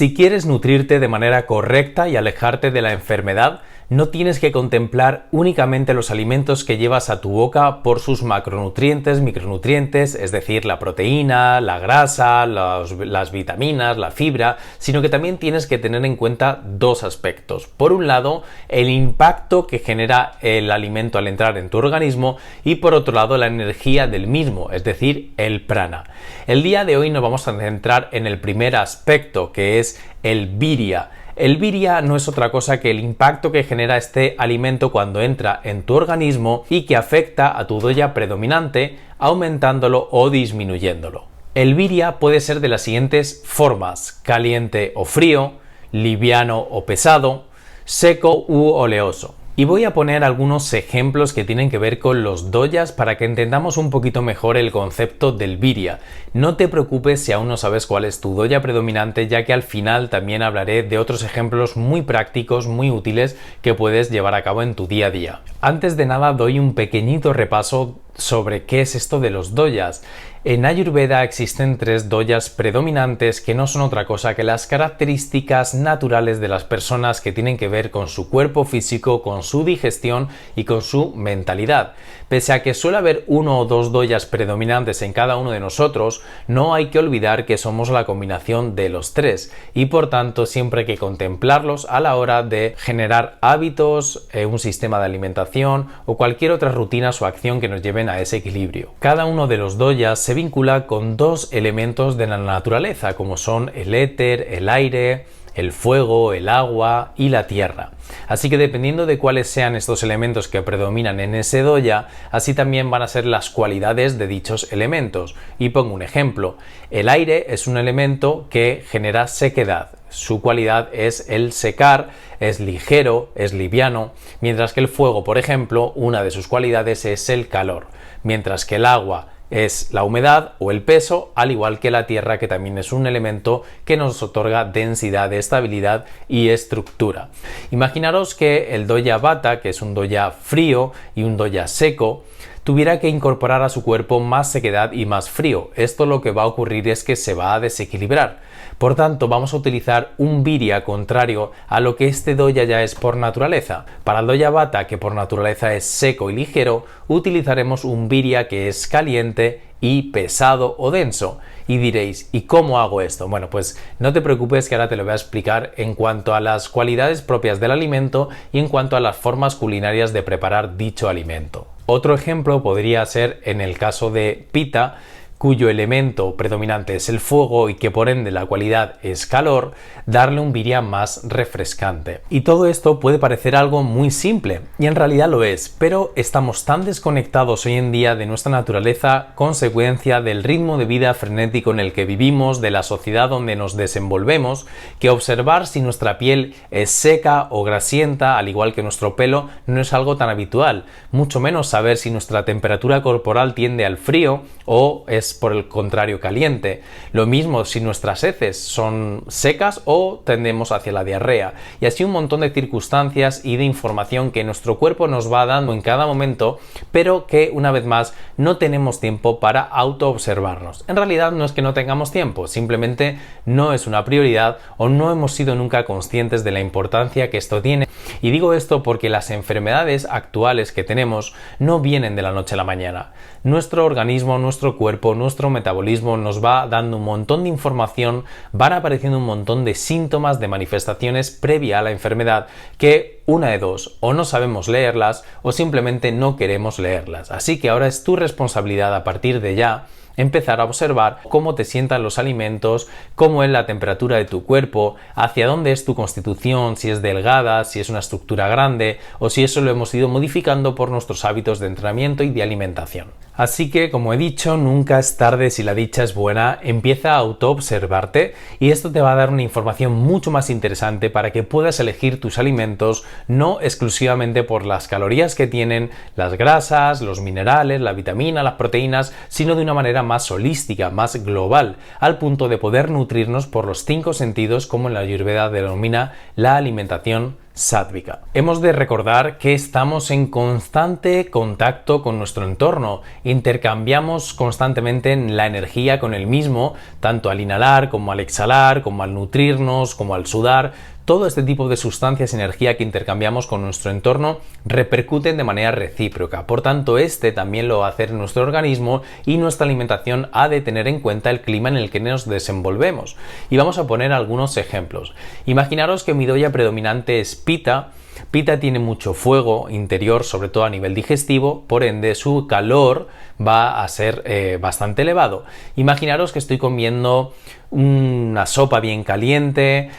Si quieres nutrirte de manera correcta y alejarte de la enfermedad, no tienes que contemplar únicamente los alimentos que llevas a tu boca por sus macronutrientes, micronutrientes, es decir, la proteína, la grasa, las vitaminas, la fibra, sino que también tienes que tener en cuenta dos aspectos. Por un lado, el impacto que genera el alimento al entrar en tu organismo y por otro lado, la energía del mismo, es decir, el prana. El día de hoy nos vamos a centrar en el primer aspecto, que es el virya. El virya no es otra cosa que el impacto que genera este alimento cuando entra en tu organismo y que afecta a tu doya predominante, aumentándolo o disminuyéndolo. El virya puede ser de las siguientes formas: caliente o frío, liviano o pesado, seco u oleoso. Y voy a poner algunos ejemplos que tienen que ver con los doyas para que entendamos un poquito mejor el concepto del virya. No te preocupes si aún no sabes cuál es tu doya predominante, ya que al final también hablaré de otros ejemplos muy prácticos, muy útiles que puedes llevar a cabo en tu día a día. Antes de nada doy un pequeñito repaso sobre qué es esto de los doyas. En Ayurveda existen tres doyas predominantes que no son otra cosa que las características naturales de las personas que tienen que ver con su cuerpo físico, con su digestión y con su mentalidad. Pese a que suele haber uno o dos doyas predominantes en cada uno de nosotros, no hay que olvidar que somos la combinación de los tres y por tanto siempre hay que contemplarlos a la hora de generar hábitos, un sistema de alimentación o cualquier otra rutina o acción que nos lleven a ese equilibrio. Cada uno de los doyas se vincula con dos elementos de la naturaleza, como son el éter, el aire, el fuego, el agua y la tierra. Así que dependiendo de cuáles sean estos elementos que predominan en ese doya, así también van a ser las cualidades de dichos elementos. Y pongo un ejemplo: el aire es un elemento que genera sequedad. Su cualidad es el secar, es ligero, es liviano, mientras que el fuego, por ejemplo, una de sus cualidades es el calor, mientras que el agua es la humedad o el peso, al igual que la tierra, que también es un elemento que nos otorga densidad, estabilidad y estructura. Imaginaros que el doya vata, que es un doya frío y un doya seco, tuviera que incorporar a su cuerpo más sequedad y más frío. Esto lo que va a ocurrir es que se va a desequilibrar. Por tanto, vamos a utilizar un virya contrario a lo que este doya ya es por naturaleza. Para el doya vata, que por naturaleza es seco y ligero, utilizaremos un virya que es caliente y pesado o denso. Y diréis, ¿y cómo hago esto? Bueno, pues no te preocupes, que ahora te lo voy a explicar en cuanto a las cualidades propias del alimento y en cuanto a las formas culinarias de preparar dicho alimento. Otro ejemplo podría ser en el caso de Pitta, cuyo elemento predominante es el fuego y que por ende la cualidad es calor, darle un virya más refrescante. Y todo esto puede parecer algo muy simple, y en realidad lo es, pero estamos tan desconectados hoy en día de nuestra naturaleza, consecuencia del ritmo de vida frenético en el que vivimos, de la sociedad donde nos desenvolvemos, que observar si nuestra piel es seca o grasienta, al igual que nuestro pelo, no es algo tan habitual, mucho menos saber si nuestra temperatura corporal tiende al frío o es por el contrario caliente. Lo mismo si nuestras heces son secas o tendemos hacia la diarrea, y así un montón de circunstancias y de información que nuestro cuerpo nos va dando en cada momento, pero que una vez más no tenemos tiempo para autoobservarnos. En realidad no es que no tengamos tiempo, simplemente no es una prioridad o no hemos sido nunca conscientes de la importancia que esto tiene. Y digo esto porque las enfermedades actuales que tenemos no vienen de la noche a la mañana. Nuestro organismo, nuestro cuerpo, nuestro metabolismo nos va dando un montón de información, van apareciendo un montón de síntomas, de manifestaciones previa a la enfermedad que una de dos, o no sabemos leerlas o simplemente no queremos leerlas. Así que ahora es tu responsabilidad a partir de ya empezar a observar cómo te sientan los alimentos, cómo es la temperatura de tu cuerpo, hacia dónde es tu constitución, si es delgada, si es una estructura grande o si eso lo hemos ido modificando por nuestros hábitos de entrenamiento y de alimentación. Así que, como he dicho, nunca es tarde si la dicha es buena. Empieza a autoobservarte y esto te va a dar una información mucho más interesante para que puedas elegir tus alimentos no exclusivamente por las calorías que tienen, las grasas, los minerales, la vitamina, las proteínas, sino de una manera más holística, más global, al punto de poder nutrirnos por los 5 sentidos, como en la Ayurveda denomina la alimentación sádvica. Hemos de recordar que estamos en constante contacto con nuestro entorno, intercambiamos constantemente la energía con el mismo, tanto al inhalar como al exhalar, como al nutrirnos, como al sudar. Todo este tipo de sustancias y energía que intercambiamos con nuestro entorno repercuten de manera recíproca. Por tanto, este también lo va a hacer nuestro organismo y nuestra alimentación ha de tener en cuenta el clima en el que nos desenvolvemos. Y vamos a poner algunos ejemplos. Imaginaros que mi doya predominante es Pitta. Pitta tiene mucho fuego interior, sobre todo a nivel digestivo, por ende su calor va a ser bastante elevado. Imaginaros que estoy comiendo una sopa bien caliente,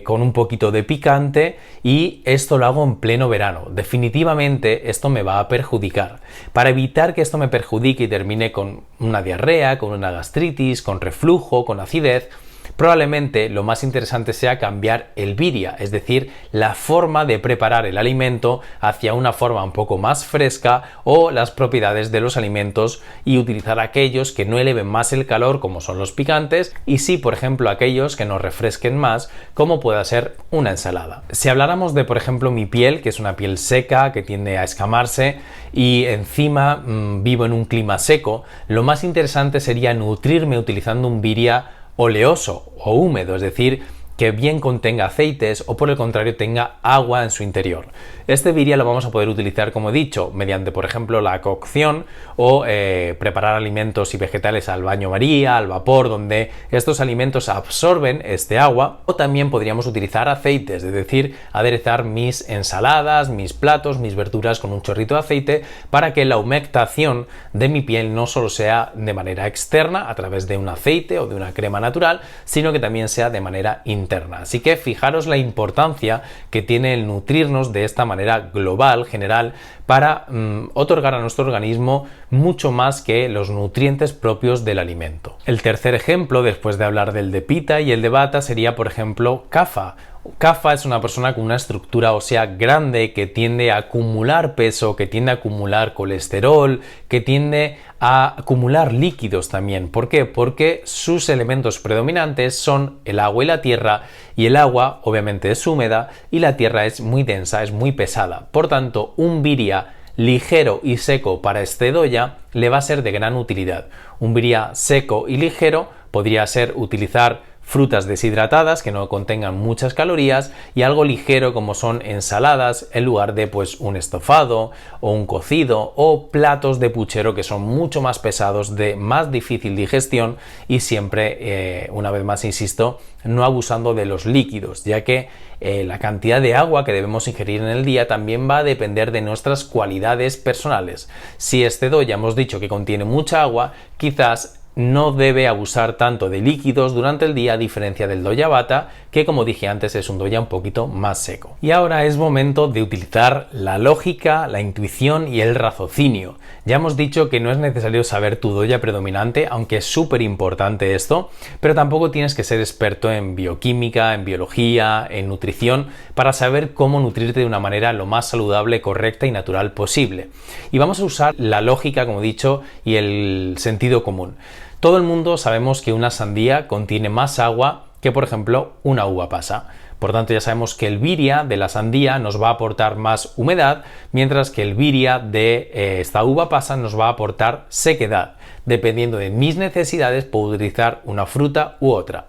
con un poquito de picante, y esto lo hago en pleno verano. Definitivamente esto me va a perjudicar. Para evitar que esto me perjudique y termine con una diarrea, con una gastritis, con reflujo, con acidez, probablemente lo más interesante sea cambiar el birria, es decir, la forma de preparar el alimento hacia una forma un poco más fresca, o las propiedades de los alimentos, y utilizar aquellos que no eleven más el calor, como son los picantes, y sí, por ejemplo, aquellos que nos refresquen más, como pueda ser una ensalada. Si habláramos de, por ejemplo, mi piel, que es una piel seca, que tiende a escamarse, y encima vivo en un clima seco, lo más interesante sería nutrirme utilizando un birria oleoso o húmedo, es decir, que bien contenga aceites o por el contrario tenga agua en su interior. Este birria lo vamos a poder utilizar, como he dicho, mediante por ejemplo la cocción o preparar alimentos y vegetales al baño María, al vapor, donde estos alimentos absorben este agua, o también podríamos utilizar aceites, es decir, aderezar mis ensaladas, mis platos, mis verduras con un chorrito de aceite, para que la humectación de mi piel no solo sea de manera externa a través de un aceite o de una crema natural, sino que también sea de manera interna. Así que fijaros la importancia que tiene el nutrirnos de esta manera global, general, para otorgar a nuestro organismo mucho más que los nutrientes propios del alimento. El tercer ejemplo, después de hablar del de Pitta y el de Vata, sería por ejemplo Kapha. Kapha es una persona con una estructura ósea grande, que tiende a acumular peso, que tiende a acumular colesterol, que tiende a acumular líquidos también. ¿Por qué? Porque sus elementos predominantes son el agua y la tierra, y el agua obviamente es húmeda y la tierra es muy densa, es muy pesada. Por tanto, un birria ligero y seco para este doya le va a ser de gran utilidad. Un birria seco y ligero podría ser utilizar frutas deshidratadas que no contengan muchas calorías, y algo ligero como son ensaladas en lugar de pues un estofado o un cocido, o platos de puchero que son mucho más pesados, de más difícil digestión, y siempre, una vez más insisto, no abusando de los líquidos, ya que la cantidad de agua que debemos ingerir en el día también va a depender de nuestras cualidades personales. Si este doya hemos dicho que contiene mucha agua, quizás no debe abusar tanto de líquidos durante el día, a diferencia del doya Vata, que como dije antes es un doya un poquito más seco. Y ahora es momento de utilizar la lógica, la intuición y el raciocinio. Ya hemos dicho que no es necesario saber tu doya predominante, aunque es súper importante esto, pero tampoco tienes que ser experto en bioquímica, en biología, en nutrición, para saber cómo nutrirte de una manera lo más saludable, correcta y natural posible. Y vamos a usar la lógica, como he dicho, y el sentido común. Todo el mundo sabemos que una sandía contiene más agua que, por ejemplo, una uva pasa. Por tanto, ya sabemos que el birria de la sandía nos va a aportar más humedad, mientras que el birria de esta uva pasa nos va a aportar sequedad. Dependiendo de mis necesidades, puedo utilizar una fruta u otra.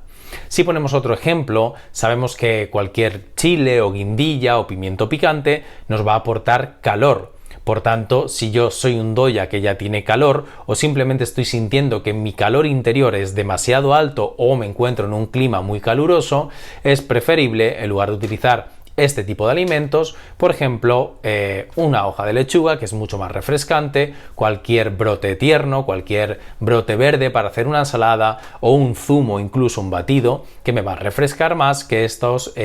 Si ponemos otro ejemplo, sabemos que cualquier chile o guindilla o pimiento picante nos va a aportar calor. Por tanto, si yo soy un doya que ya tiene calor, o simplemente estoy sintiendo que mi calor interior es demasiado alto o me encuentro en un clima muy caluroso, es preferible, en lugar de utilizar este tipo de alimentos, por ejemplo, una hoja de lechuga, que es mucho más refrescante, cualquier brote tierno, cualquier brote verde para hacer una ensalada, o un zumo, incluso un batido, que me va a refrescar más que estos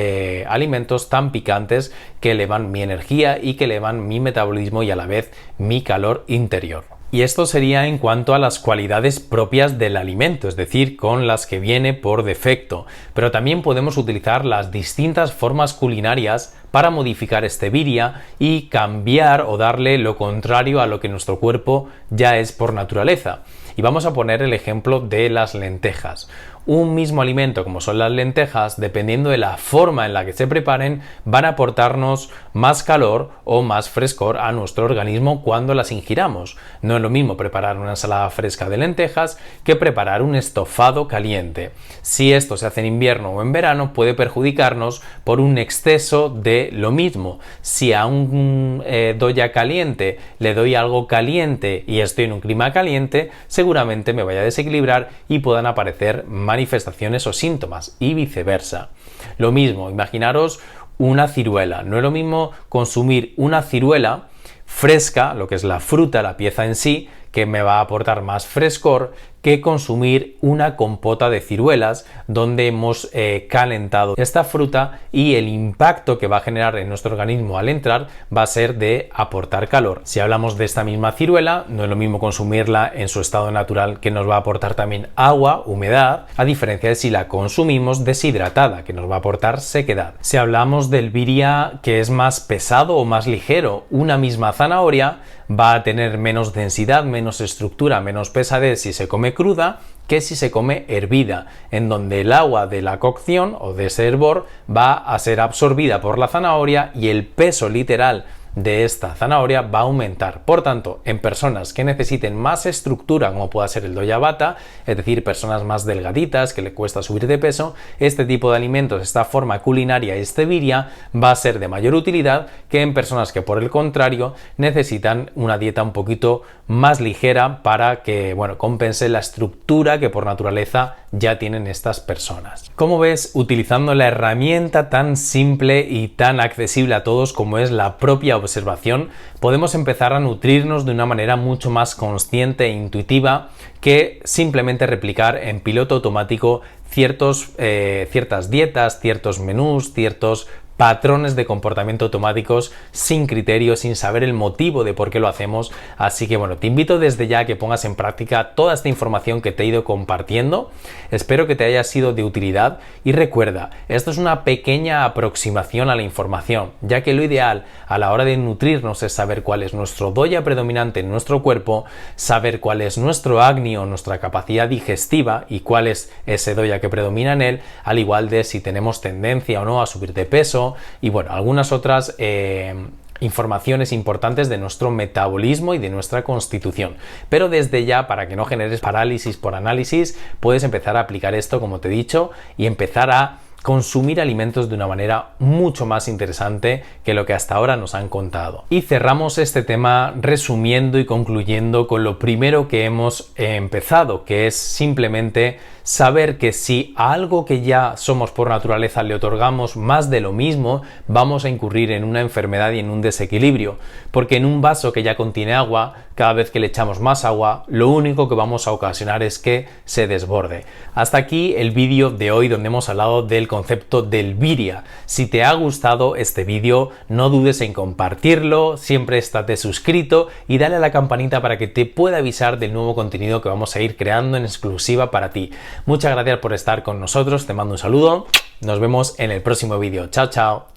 alimentos tan picantes que elevan mi energía y que elevan mi metabolismo y a la vez mi calor interior. Y esto sería en cuanto a las cualidades propias del alimento, es decir, con las que viene por defecto. Pero también podemos utilizar las distintas formas culinarias para modificar este birria y cambiar o darle lo contrario a lo que nuestro cuerpo ya es por naturaleza. Y vamos a poner el ejemplo de las lentejas. un mismo alimento como son las lentejas, dependiendo de la forma en la que se preparen, van a aportarnos más calor o más frescor a nuestro organismo cuando las ingiramos. No es lo mismo preparar una ensalada fresca de lentejas que preparar un estofado caliente. Si esto se hace en invierno o en verano, puede perjudicarnos por un exceso de lo mismo. Si a un doya caliente le doy algo caliente y estoy en un clima caliente, seguramente me vaya a desequilibrar y puedan aparecer manifestaciones o síntomas, y viceversa. Lo mismo, imaginaros una ciruela. No es lo mismo consumir una ciruela fresca, lo que es la fruta, la pieza en sí, que me va a aportar más frescor, que consumir una compota de ciruelas donde hemos calentado esta fruta, y el impacto que va a generar en nuestro organismo al entrar va a ser de aportar calor. Si hablamos de esta misma ciruela, no es lo mismo consumirla en su estado natural, que nos va a aportar también agua, humedad, a diferencia de si la consumimos deshidratada, que nos va a aportar sequedad. Si hablamos del viria, que es más pesado o más ligero, una misma zanahoria va a tener menos densidad, menos estructura, menos pesadez si se come cruda que si se come hervida, en donde el agua de la cocción o de ese hervor va a ser absorbida por la zanahoria y el peso literal de esta zanahoria va a aumentar. Por tanto, en personas que necesiten más estructura, como pueda ser el doya bata, es decir, personas más delgaditas que le cuesta subir de peso, este tipo de alimentos, esta forma culinaria, este viria, va a ser de mayor utilidad que en personas que, por el contrario, necesitan una dieta un poquito más ligera para que, bueno, compense la estructura que por naturaleza ya tienen estas personas. Como ves, utilizando la herramienta tan simple y tan accesible a todos como es la propia observación, podemos empezar a nutrirnos de una manera mucho más consciente e intuitiva que simplemente replicar en piloto automático ciertas dietas, ciertos menús, ciertos patrones de comportamiento automáticos sin criterio, sin saber el motivo de por qué lo hacemos. Así que bueno, te invito desde ya a que pongas en práctica toda esta información que te he ido compartiendo. Espero que te haya sido de utilidad y recuerda, esto es una pequeña aproximación a la información, ya que lo ideal a la hora de nutrirnos es saber cuál es nuestro doya predominante en nuestro cuerpo, saber cuál es nuestro agni o nuestra capacidad digestiva y cuál es ese doya que predomina en él, al igual de si tenemos tendencia o no a subir de peso, y bueno, algunas otras informaciones importantes de nuestro metabolismo y de nuestra constitución. Pero desde ya, para que no generes parálisis por análisis, puedes empezar a aplicar esto, como te he dicho, y empezar a consumir alimentos de una manera mucho más interesante que lo que hasta ahora nos han contado. Y cerramos este tema resumiendo y concluyendo con lo primero que hemos empezado, que es simplemente saber que si a algo que ya somos por naturaleza le otorgamos más de lo mismo, vamos a incurrir en una enfermedad y en un desequilibrio, porque en un vaso que ya contiene agua, cada vez que le echamos más agua, lo único que vamos a ocasionar es que se desborde. Hasta aquí el vídeo de hoy, donde hemos hablado del concepto del viria. Si te ha gustado este vídeo, no dudes en compartirlo, siempre estate suscrito y dale a la campanita para que te pueda avisar del nuevo contenido que vamos a ir creando en exclusiva para ti. Muchas gracias por estar con nosotros, te mando un saludo, nos vemos en el próximo vídeo. Chao, chao.